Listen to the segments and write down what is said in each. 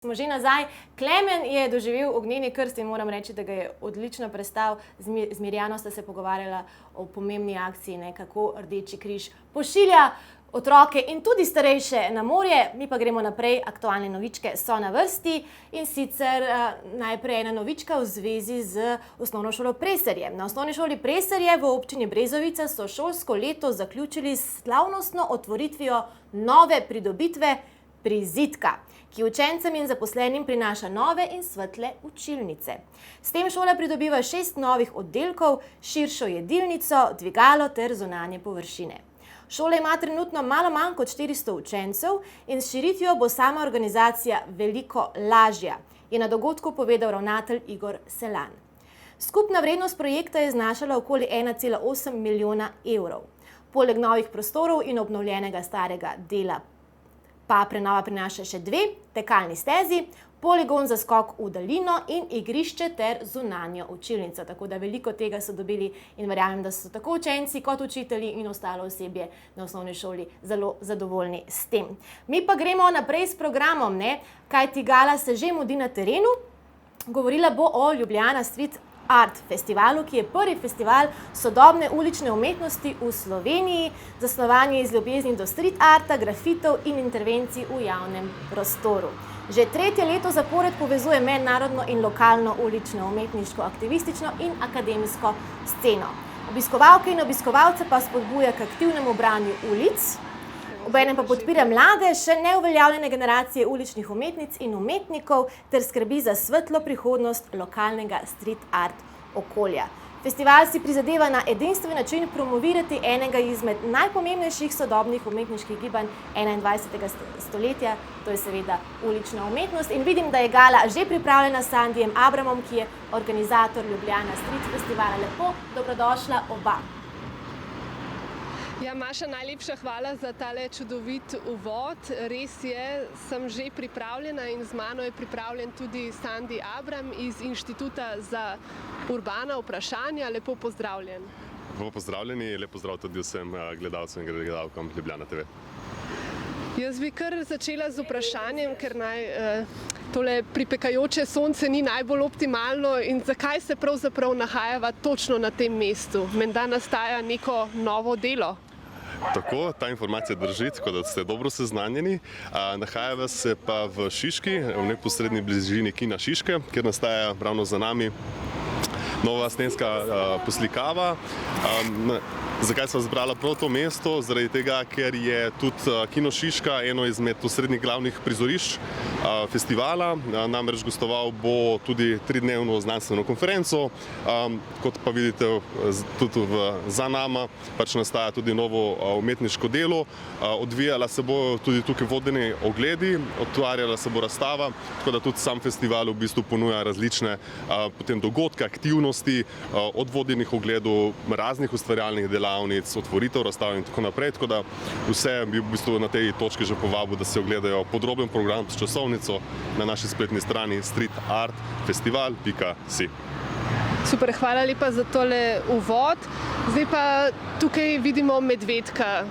Smo že nazaj. Klemen je doživel ognjeni krst in moram reči, da ga je odlično prestal. Z Mirjano sta se pogovarjala o pomembni akciji, kako Rdeči križ pošilja otroke in tudi starejše na morje. Mi pa gremo naprej, aktualne novičke so na vrsti in sicer najprej ena novička v zvezi z osnovno šolo Preserje. Na osnovni šoli Preserje v občini Brezovica so šolsko leto zaključili s slavnostno otvoritvijo nove pridobitve prizidka, ki učencem in zaposlenim prinaša nove in svetle učilnice. S tem šola pridobiva 6 novih oddelkov, širšo jedilnico, dvigalo ter zunanje površine. Šola ima trenutno malo manj kot 400 učencev in s širitvijo bo sama organizacija veliko lažja, je na dogodku povedal ravnatelj Igor Selan. Skupna vrednost projekta je znašala okoli 1,8 milijona evrov. Poleg novih prostorov in obnovljenega starega dela pa prenova prinaša še 2 tekalni stezi, poligon za skok v daljino in igrišče ter zunanjo učilnico. Tako da veliko tega so dobili in verjamem, da so tako učenci kot učitelji in ostalo osebje na osnovni šoli zelo zadovoljni s tem. Mi pa gremo naprej s programom, kajti gala se že mudi na terenu. Govorila bo o Ljubljana Street Art festivalu, ki je prvi festival sodobne ulične umetnosti v Sloveniji, zasnovan je iz ljubezni do street arta, grafitov in intervencij v javnem prostoru. Že 3. leto zapored povezuje mednarodno in lokalno ulično, umetniško, aktivistično in akademsko sceno. Obiskovalke in obiskovalce pa spodbuja k aktivnemu branju ulic, obenem pa podpira mlade, še neuveljavljene generacije uličnih umetnic in umetnikov ter skrbi za svetlo prihodnost lokalnega street art okolja. Festival si prizadeva na edinstven način promovirati enega izmed najpomembnejših sodobnih umetniških gibanj 21. stoletja, to je seveda ulična umetnost. In vidim, da je gala že pripravljena s Sandijem Abramom, ki je organizator Ljubljana Street festivala. Lepo dobrodošla oba. Ja, Maša, najlepša hvala za tale čudovit uvod. Res je, sem že pripravljena in z mano je pripravljen tudi Sandi Abram iz Inštituta za urbana vprašanja. Lepo pozdravljen. Lepo pozdravljeni, lep pozdrav tudi vsem gledalcem in gledalkam Ljubljana TV. Jaz bi kar začela z vprašanjem, ker tole pripekajoče sonce ni najbolj optimalno in zakaj se pravzaprav nahajava točno na tem mestu? Menda nastaja neko novo delo? Tako, ta informacija drži, tako da ste dobro seznanjeni. Nahajava se pa v Šiški, v neposredni bližini kina Šiške, kjer nastaja ravno za nami nova stenska poslikava. Zakaj sem izbrala prav to mesto? Zaradi tega, ker je tudi kino Šiška eno izmed osrednjih glavnih prizorišč festivala. Namreč gostoval bo tudi 3-dnevno znanstveno konferenco. Kot pa vidite tudi za nama, pač nastaja tudi novo umetniško delo. Odvijala se bo tudi tukaj vodeni ogledi, otvarjala se bo razstava, tako da tudi sam festival v bistvu ponuja različne potem dogodke, aktivnosti, od vodenih ogledov, raznih ustvarjalnih delavnic, otvoritev razstav in tako naprej. Tako da vse bi v bistvu na tej točki že povabil, da si ogledajo podroben program s časovnico na naši spletni strani streetartfestival.si. Super, hvala lepa za tole uvod. Zdaj pa tukaj vidimo medvedka.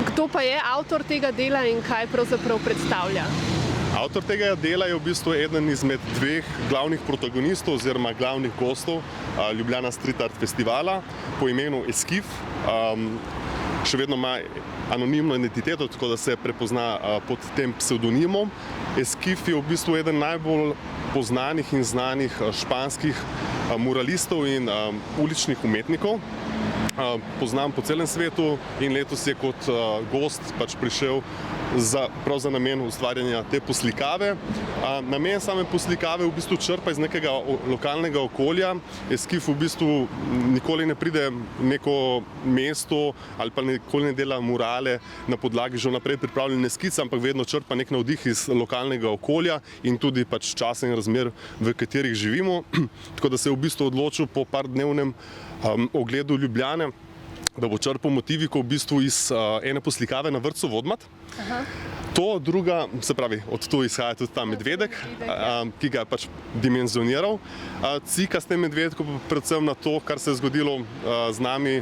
Kdo pa je avtor tega dela in kaj pravzaprav predstavlja? Avtor tega dela je v bistvu eden izmed 2 glavnih protagonistov oziroma glavnih gostov Ljubljana Street Art festivala po imenu Eskif. Še vedno ima anonimno identiteto, tako da se prepozna pod tem psevdonimom. Eskif je v bistvu eden najbolj poznanih in znanih španskih muralistov in uličnih umetnikov. Poznam po celem svetu in letos je kot gost pač prišel prav za namen ustvarjanja te poslikave. Namen same poslikave v bistvu črpa iz nekega lokalnega okolja. Eskif v bistvu nikoli ne pride v neko mesto ali pa nikoli ne dela murale na podlagi že vnaprej pripravljene skice, ampak vedno črpa nek navdih iz lokalnega okolja in tudi pač časa in razmer, v katerih živimo. Tako da se je v bistvu odločil po pardnevnem ogledu Ljubljane, da bo črpal motiviko v bistvu iz ene poslikave na vrtcu Vodmat. To druga, se pravi, od tu izhaja tudi ta medvedek, ki ga je pač dimenzioniral. Cika s tem medvedkom predvsem na to, kar se je zgodilo z nami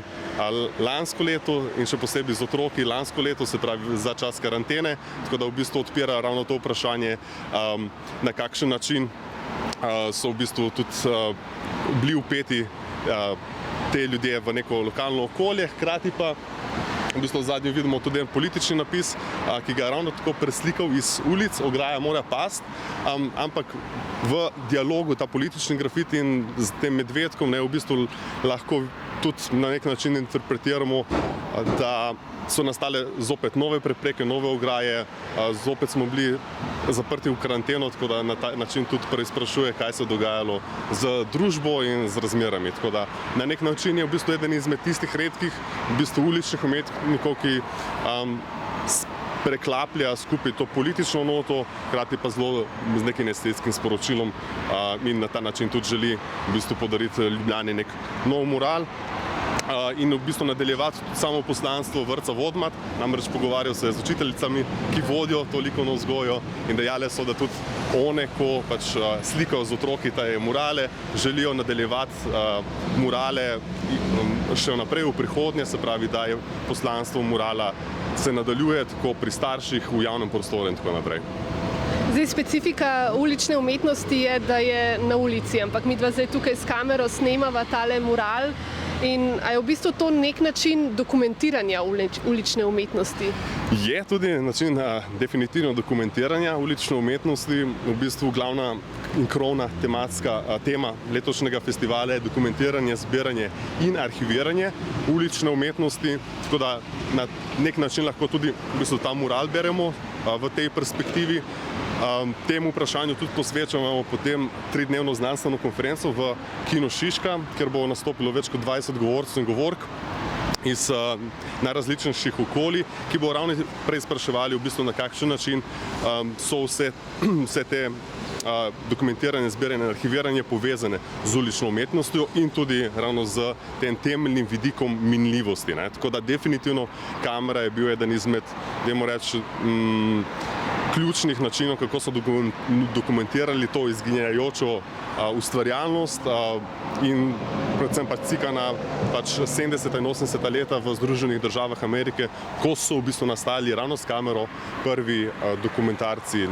lansko leto in še posebej z otroki lansko leto, se pravi za čas karantene, tako da v bistvu odpira ravno to vprašanje, na kakšen način so v bistvu tudi bili vpeti te ljudje v neko lokalno okolje, hkrati pa v bistvu v zadnjem vidimo tudi en politični napis, ki ga je ravno tako preslikal iz ulic, ograja mora past, ampak v dialogu ta politični grafiti in z tem medvedkom v bistvu lahko tudi na nek način interpretiramo, da so nastale zopet nove prepreke, nove ograje, zopet smo bili zaprti v karanteno, tako da na ta način tudi preizprašuje, kaj se je dogajalo z družbo in z razmerami. Tako da na nek način je v bistvu eden izmed tistih redkih v bistvu uličnih umetnikov, ki preklaplja skupaj to politično noto, hkrati pa zelo z nekim estetskim sporočilom in na ta način tudi želi v bistvu podariti Ljubljani nek nov mural. In v bistvu nadaljevati samo poslanstvo vrtca Vodmat, namreč pogovarjal se z učiteljicami, ki vodijo to likovno vzgojo in dejale so, da tudi one, ko pač slikajo z otroki te murale, želijo nadaljevati murale še naprej v prihodnje, se pravi, da je poslanstvo murala se nadaljuje tako pri starših, v javnem prostoru in tako naprej. Zdaj, specifika ulične umetnosti je, da je na ulici, ampak midva zdaj tukaj s kamero snemava tale mural. In a je v bistvu to nek način dokumentiranja ulične umetnosti? Je tudi način definitivno dokumentiranja ulične umetnosti. V bistvu glavna in krovna tematska tema letošnjega festivala je dokumentiranje, zbiranje in arhiviranje ulične umetnosti. Tako da na nek način lahko tudi v bistvu ta mural beremo v tej perspektivi. Temu vprašanju tudi posvečamo potem 3-dnevno znanstveno konferenco v Kinu Šiška, kjer bo nastopilo več kot 20 govorcev in govork iz najrazličnejših okolij, ki bo ravno prej spraševali v bistvu na kakšen način so vse te dokumentiranje, zbiranje in arhiviranje povezane z ulično umetnostjo in tudi ravno z tem temeljnim vidikom minljivosti. Tako da definitivno kamera je bil eden izmed, dajmo reči, ključnih načinov, kako so dokumentirali to izginjajočo ustvarjalnost in predvsem pač cika na 70. in 80. leta v Združenih državah Amerike, ko so v bistvu nastali ravno s kamero prvi dokumentarci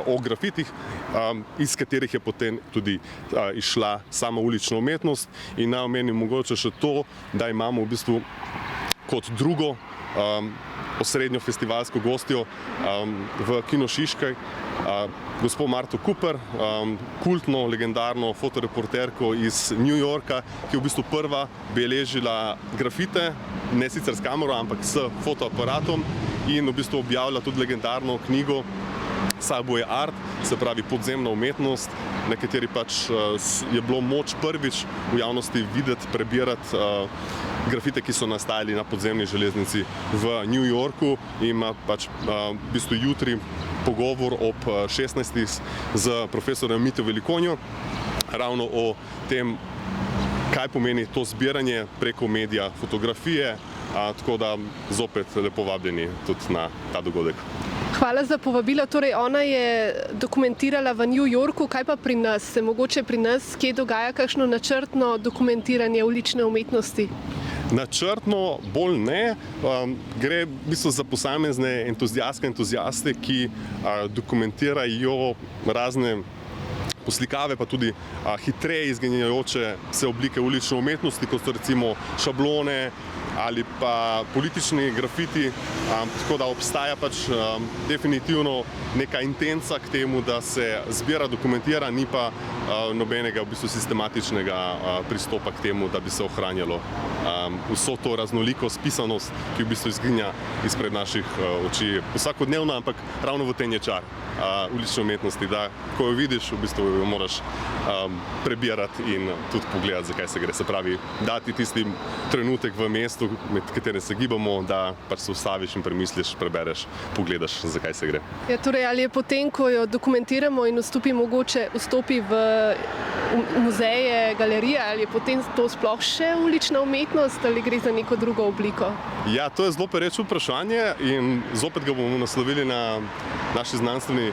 o grafitih, iz katerih je potem tudi izšla sama ulična umetnost. In naj omenim mogoče še to, da imamo v bistvu kot drugo osrednjo festivalsko gostjo v Kinu Šiškaj, gospo Marto Cooper, kultno, legendarno fotoreporterko iz New Yorka, ki je v bistvu prva beležila grafite, ne sicer s kamero, ampak s fotoaparatom in v bistvu objavila tudi legendarno knjigo Subway Art, se pravi podzemna umetnost, na kateri pač je bilo moč prvič v javnosti videti, prebirati grafite, ki so nastajali na podzemni železnici v New Yorku. Ima pač v bistvu jutri pogovor ob 16. z profesorjem Mito Velikonjo ravno o tem, kaj pomeni to zbiranje preko medija fotografije, tako da zopet lepo vabljeni tudi na ta dogodek. Hvala za povabilo. Torej, ona je dokumentirala v New Yorku, kaj pa pri nas? Se mogoče pri nas kje dogaja kakšno načrtno dokumentiranje ulične umetnosti? Načrtno bolj ne. Gre v bistvu za posamezne entuziaste, ki dokumentirajo razne poslikave, pa tudi hitreje izginjajoče se oblike ulične umetnosti, kot so recimo šablone ali pa politični grafiti, tako da obstaja pač definitivno neka intenca k temu, da se zbira, dokumentira, ni pa nobenega v bistvu sistematičnega pristopa k temu, da bi se ohranjalo vso to raznolikost, pisanost, ki v bistvu izginja izpred naših oči vsakodnevno, ampak ravno v tem je čar. ulične umetnosti, da ko jo vidiš, v bistvu jo moraš prebirati in tudi pogledati, zakaj se gre. Se pravi, dati tisti trenutek v mestu, med katerim se gibamo, da pač se ustaviš in premisliš, prebereš, pogledaš, zakaj se gre. Ja, torej, ali je potem, ko jo dokumentiramo in vstopi v muzeje, galerije, ali je potem to sploh še ulična umetnost ali gre za neko drugo obliko? Ja, to je zelo pereče vprašanje in zopet ga bomo naslovili na naši znanstveni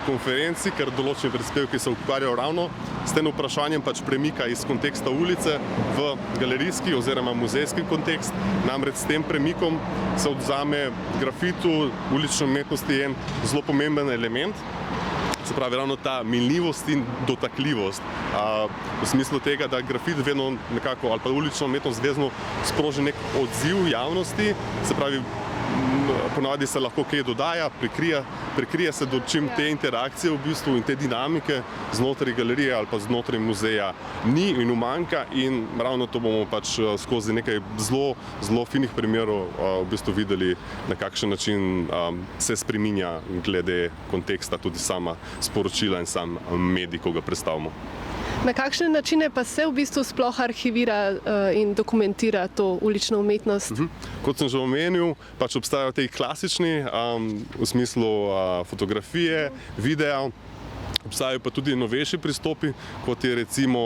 konferenci, ker določeni prispevki se ukvarjajo ravno s tem vprašanjem pač premika iz konteksta ulice v galerijski oziroma muzejski kontekst. Namreč s tem premikom se odvzame grafitu, ulične umetnosti en zelo pomemben element. Se pravi, ravno ta minljivost in dotakljivost. V smislu tega, da grafit vedno nekako, ali pa ulična umetnost vedno sproži nek odziv javnosti, se pravi, ponavadi se lahko kaj dodaja, prekrije se do čim te interakcije v bistvu in te dinamike znotraj galerije ali pa znotraj muzeja ni in umanjka in ravno to bomo pač skozi nekaj zelo finih primerov v bistvu videli, na kakšen način se spreminja glede konteksta tudi sama sporočila in sam medij, ko ga predstavimo. Na kakšne načine pa se v bistvu sploh arhivira in dokumentira to ulično umetnost? Kot sem že omenil, pač obstajajo te klasični v smislu fotografije, videa, obstajajo pa tudi novejši pristopi, kot je recimo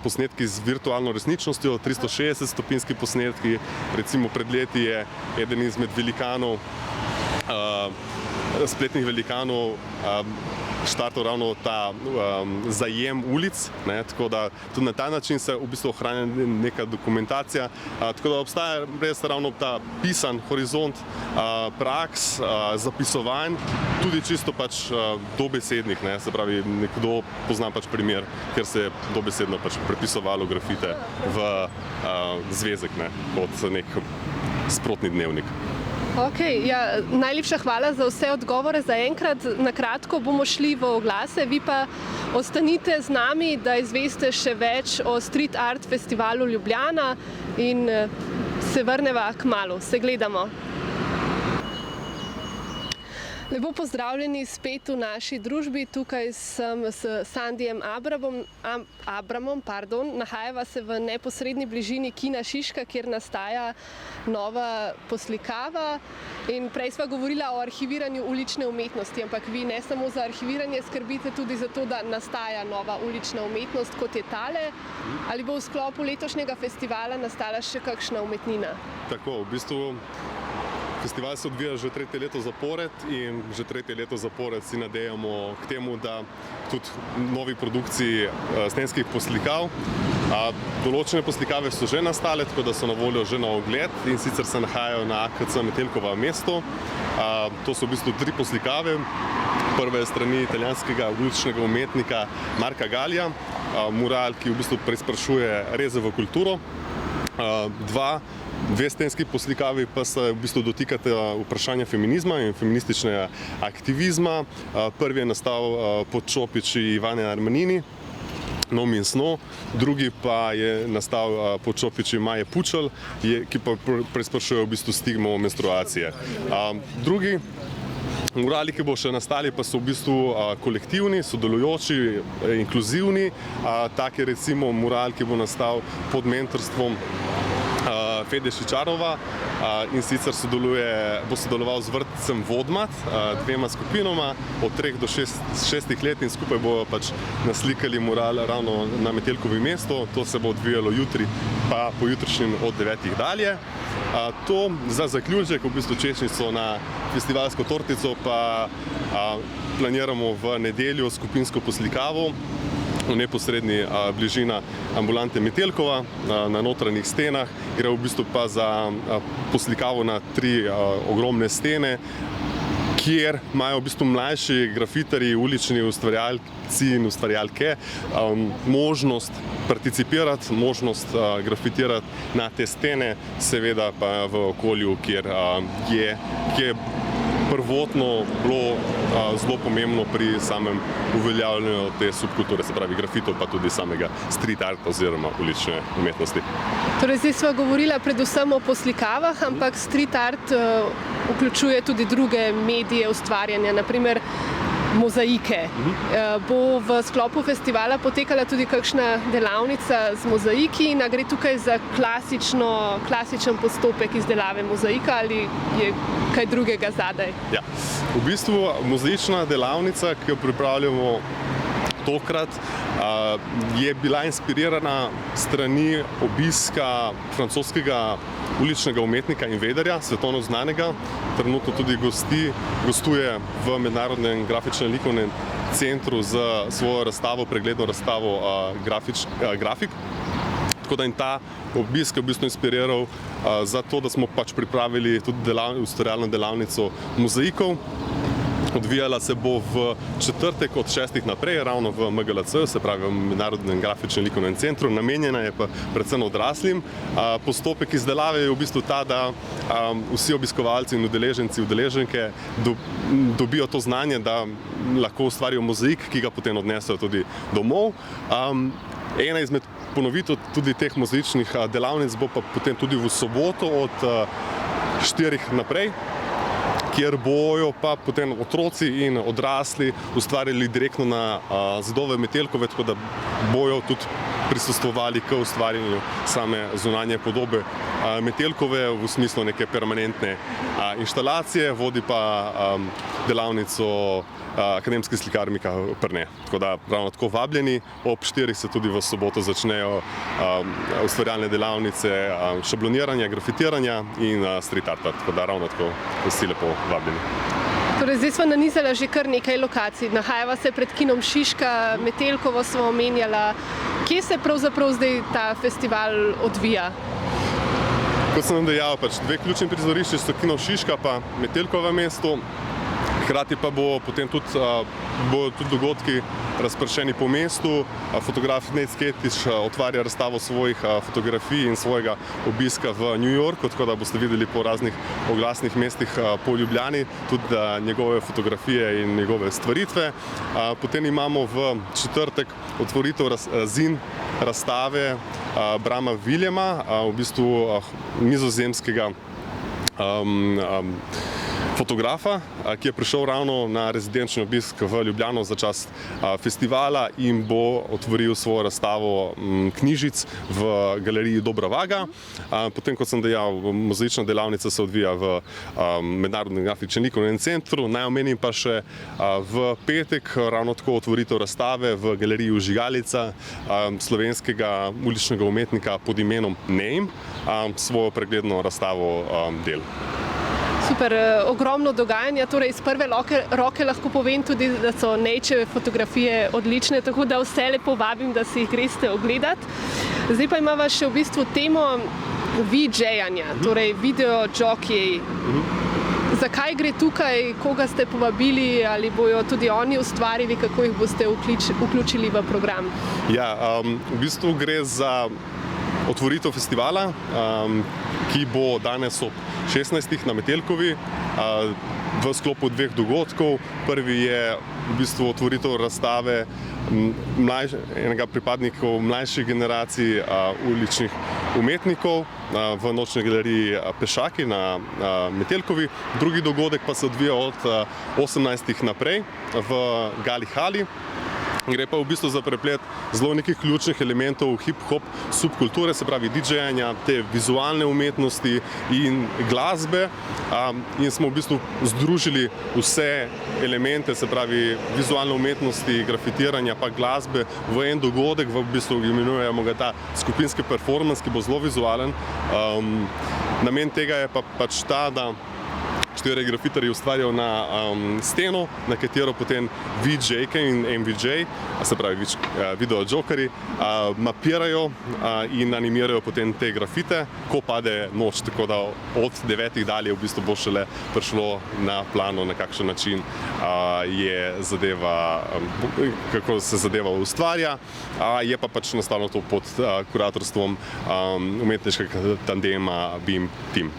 posnetki z virtualno resničnostjo, 360-stopinjski posnetki. Recimo pred leti je eden izmed velikanov, spletnih velikanov, štartal ravno ta zajem ulic, tako da tudi na ta način se v bistvu ohranja neka dokumentacija, tako da obstaja res ravno ta pisan horizont praks, zapisovanj, tudi čisto pač dobesednih, se pravi, nekdo pozna pač primer, ker se je dobesedno pač prepisovalo grafite v zvezek, kot nek sprotni dnevnik. Okay, ja, najlepša hvala za vse odgovore za enkrat. Na kratko bomo šli v oglase, vi pa ostanite z nami, da izveste še več o Street Art Festivalu Ljubljana in se vrneva kmalu. Se gledamo. Lepo pozdravljeni spet v naši družbi. Tukaj sem s Sandijem Abramom. Nahajava se v neposredni bližini Kina Šiška, kjer nastaja nova poslikava. In prej sva govorila o arhiviranju ulične umetnosti, ampak vi ne samo za arhiviranje skrbite tudi za to, da nastaja nova ulična umetnost, kot je tale. Ali bo v sklopu letošnjega festivala nastala še kakšna umetnina? Tako, v bistvu festival se odvija že tretje leto zapored in že tretje leto zapored si nadejamo k temu, da tudi novi produkciji stenskih poslikav. Določene poslikave so že nastale, tako da so na voljo že na ogled in sicer se nahajajo na AKC Metelkova mesto. To so v bistvu 3 poslikave. Prva je strani italijanskega uličnega umetnika Marka Galija, mural, ki v bistvu preizprašuje reze v kulturo. Dve stenski poslikavi pa se v bistvu dotikate vprašanja feminizma in feminističnega aktivizma. Prvi je nastal pod čopiči Ivane Armanini, Nom in Sno, drugi pa je nastal pod čopiči Maje Pučal, ki pa preizprašuje v bistvu stigmo menstruacije. Drugi murali, ki bo še nastali, pa so v bistvu kolektivni, sodelujoči, inkluzivni. Tak je recimo mural, ki bo nastal pod mentorstvom Fede Šičarova in sicer bo sodeloval z vrtcem Vodmat, 2 skupinama od 3 do 6 let in skupaj bojo pač naslikali mural ravno na Metelkovi mesto. To se bo odvijalo jutri pa pojutrišnjem od 9 dalje. To za zaključek, v bistvu češnjico na festivalsko tortico, pa planiramo v nedeljo skupinsko poslikavo v neposredni bližini ambulante Metelkova na notranjih stenah. Gre v bistvu pa za poslikavo na 3 ogromne stene, kjer imajo v bistvu mlajši grafiterji, ulični ustvarjalci in ustvarjalke možnost participirati, možnost grafitirati na te stene, seveda pa v okolju, kjer je prvotno bilo zelo pomembno pri samem uveljavljanju te subkulture, se pravi grafitov, pa tudi samega street arta oziroma ulične umetnosti. Torej, zdaj sva govorila predvsem o poslikavah, ampak street art vključuje tudi druge medije ustvarjanja. Naprimer, mozaike. Bo v sklopu festivala potekala tudi kakšna delavnica z mozaiki in gre tukaj za klasičen postopek izdelave mozaika ali je kaj drugega zadaj? Ja. V bistvu mozaična delavnica, ki jo pripravljamo tokrat, je bila inspirirana strani obiska francoskega uličnega umetnika in vederja, svetovno znanega. Trenutno tudi gostuje v Mednarodnem grafičnem likovnem centru z svojo razstavo, pregledno razstavo grafik. Tako da in ta obisk je v bistvu inspiriral za to, da smo pač pripravili tudi ustvarjalno delavnico mozaikov. Odvijala se bo v četrtek od 6 naprej, ravno v MGLC, se pravi v Mednarodnem grafičnem likovnem centru. Namenjena je pa predvsem odraslim. Postopek izdelave je v bistvu ta, da vsi obiskovalci in udeleženci, udeleženke dobijo to znanje, da lahko ustvarijo mozaik, ki ga potem odnesejo tudi domov. Ena izmed ponovitev tudi teh mozaičnih delavnic bo pa potem tudi v soboto od 4 naprej, kjer bojo pa potem otroci in odrasli ustvarjali direktno na zidove Metelkove, tako da bojo tudi prisostvovali k ustvarjanju same zunanje podobe Metelkove v smislu neke permanentne inštalacije, vodi pa delavnico akademski slikar Mika Prne. Tako da ravno tako vabljeni, ob 4 se tudi v soboto začnejo ustvarjalne delavnice šabloniranja, grafitiranja in street arta. Tako da ravno tako vsi lepo vabljeni. Torej, zdaj smo nanizali že kar nekaj lokacij. Nahajava se pred kinom Šiška, Metelkovo smo omenjala. Kje se pravzaprav zdaj ta festival odvija? Kot sem dejal, pač 2 ključni prizorišči so kino Šiška pa Metelkovo mesto. Hkrati pa bodo tudi dogodki razpršeni po mestu. Fotograf Nate Sketič otvarja razstavo svojih fotografij in svojega obiska v New Yorku, tako da boste videli po raznih oglasnih mestih po Ljubljani tudi njegove fotografije in njegove stvaritve. Potem imamo v četrtek otvoritev zin razstave Brama Williama, v bistvu nizozemskega fotografa, ki je prišel ravno na rezidenčni obisk v Ljubljano za čas festivala in bo otvoril svojo razstavo knjižic v galeriji Dobra Vaga. Potem, kot sem dejal, mozaična delavnica se odvija v Mednarodnem grafičnem likovnem centru. Naj omenim pa še v petek ravno tako otvoritev razstave v galeriji Vžigalica slovenskega uličnega umetnika pod imenom Name, svojo pregledno razstavo del. Super, ogromno dogajanja, torej iz prve roke lahko povem tudi, da so Nejčeve fotografije odlične, tako da vse lepo vabim, da si jih greste ogledati. Zdaj pa imava še v bistvu temo VJ-anja, torej video jockey. Zakaj gre tukaj, koga ste povabili, ali bojo tudi oni ustvarili, kako jih boste vključili v program? Ja, v bistvu gre za otvoritev festivala, ki bo danes ob 16 na Metelkovi v sklopu 2 dogodkov. Prvi je v bistvu otvoritev razstave enega pripadnikov mlajših generacij uličnih umetnikov v nočni galeriji Pešaki na Metelkovi. Drugi dogodek pa se odvija od 18 naprej v Gali Hali. Gre pa v bistvu za preplet zelo nekih ključnih elementov hip-hop subkulture, se pravi DJ-anja, te vizualne umetnosti in glasbe. In smo v bistvu združili vse elemente, se pravi vizualne umetnosti, grafitiranja pa glasbe v en dogodek, v bistvu imenujemo ga ta skupinski performance, ki bo zelo vizualen. Namen tega je pa pač ta, da 4 grafitarji ustvarjajo na steno, na katero potem VJ-ke in MVJ, se pravi video jokerji, mapirajo in animirajo potem te grafite, ko pade noč, tako da od 9 dalje v bistvu bo šele prišlo na plano, na kakšen način je zadeva, kako se zadeva ustvarja, je pa pač nastalo to pod kuratorstvom umetniškega tandema BIM Team.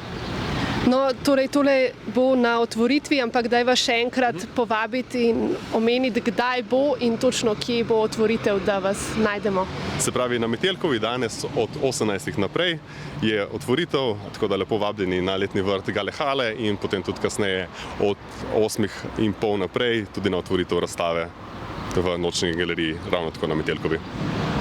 No, torej tole bo na otvoritvi, ampak daj vas še enkrat povabiti in omeniti, kdaj bo in točno kje bo otvoritev, da vas najdemo. Se pravi, na Metelkovi danes od 18. naprej je otvoritev, tako da lepo vabljeni na letni vrt Galehale in potem tudi kasneje od 8:30 naprej tudi na otvoritev razstave v Nočni galeriji, ravno tako na Metelkovi.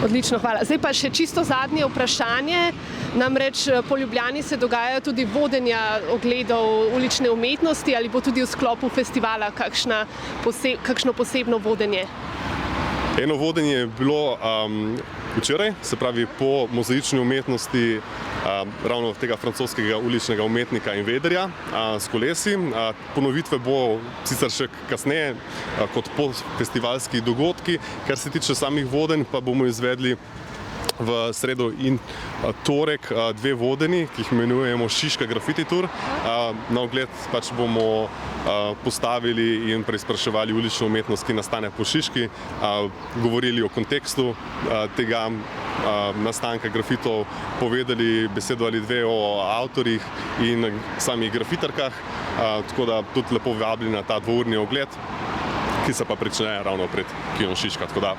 Odlično, hvala. Zdaj pa še čisto zadnje vprašanje. Namreč po Ljubljani se dogajajo tudi vodenja ogledov ulične umetnosti, ali bo tudi v sklopu festivala kakšno posebno vodenje? Eno vodenje je bilo včeraj, se pravi po mozaični umetnosti ravno tega francoskega uličnega umetnika in vederja s kolesi. Ponovitve bo sicer še kasneje kot po festivalski dogodki. Kar se tiče samih vodenj, pa bomo izvedli v sredo in torek dve vodenji, ki jih imenujemo Šiška Graffiti Tour. Na ogled pač bomo postavili in preizpraševali ulično umetnost, ki nastane po Šiški, govorili o kontekstu tega nastanka grafitov, povedali besedo ali dve o avtorjih in samih grafitarkah, tako da tudi lepo vabili na ta dvourni ogled, ki se pa prične ravno pred kinom Šiška. Tako da,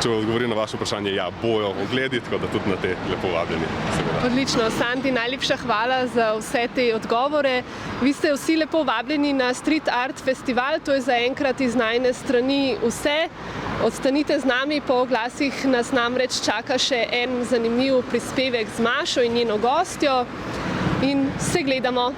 če odgovorim na vaše vprašanje, ja, bojo ogledi, tako da tudi na te lepo vabljeni. Odlično, Sandi, najlepša hvala za vse te odgovore. Vi ste vsi lepo vabljeni na Street Art Festival, to je zaenkrat iz najine strani vse. Ostanite z nami, po oglasih nas namreč čaka še en zanimiv prispevek z Mašo in njeno gostjo in se gledamo.